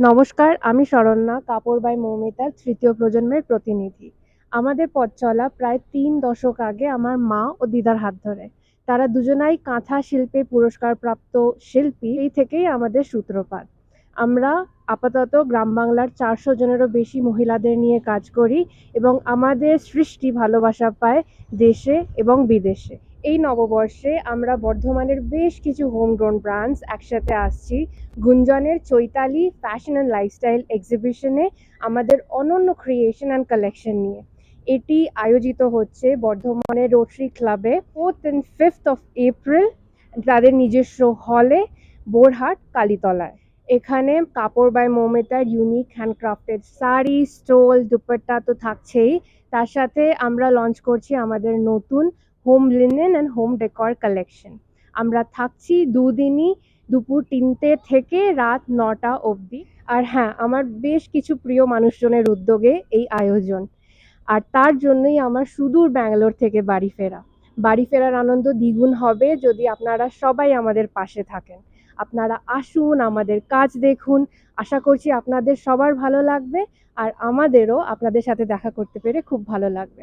নমস্কার, আমি শরণ্যা, কাপড় বাই মৌমিতার তৃতীয় প্রজন্মের প্রতিনিধি। আমাদের পথ চলা প্রায় ৩ দশক আগে আমার মা ও দিদার হাত ধরে। তারা দুজনাই কাঁথা শিল্পে পুরস্কারপ্রাপ্ত শিল্পী, এই থেকেই আমাদের সূত্রপাত। আমরা আপাতত গ্রাম বাংলার ৪০০ জনেরও বেশি মহিলাদের নিয়ে কাজ করি এবং আমাদের সৃষ্টি ভালোবাসা পায় দেশে এবং বিদেশে। এই নববর্ষে আমরা বর্ধমানের বেশ কিছু হোমগ্রোন ব্র্যান্ডস একসাথে আসছি গুঞ্জনের চৈতালি ফ্যাশন অ্যান্ড লাইফস্টাইল এক্সিবিশনে আমাদের অনন্য ক্রিয়েশন অ্যান্ড কালেকশন নিয়ে। এটি আয়োজিত হচ্ছে বর্ধমানের রোটারি ক্লাবে 4th and 5th of April তাদের নিজস্ব হলে বোরহাট কালীতলায়। এখানে কাপড় বাই মৌমিতার unique handcrafted sari, stole, dupatta তো থাকছেই। তার সাথে আমরা লঞ্চ করছি আমাদের নতুন home linen and home decor collection. আমরা থাকছি দুদিনই, দুপুর ৩টে থেকে রাত ৯টা অবধি। আর হ্যাঁ, আমার বেশ কিছু প্রিয় মানুষজনের উদ্যোগে এই আয়োজন। আর তার জন্যই আমার সুদূর ব্যাঙ্গালোর থেকে বাড়ি ফেরা। বাড়ি ফেরার আনন্দ দ্বিগুণ হবে যদি আপনারা সবাই আমাদের পাশে থাকেন। আপনারা আসুন, আমাদের কাজ দেখুন। আশা করছি আপনাদের সবার ভালো লাগবে আর আমাদেরও আপনাদের সাথে দেখা করতে পেরে খুব ভালো লাগবে।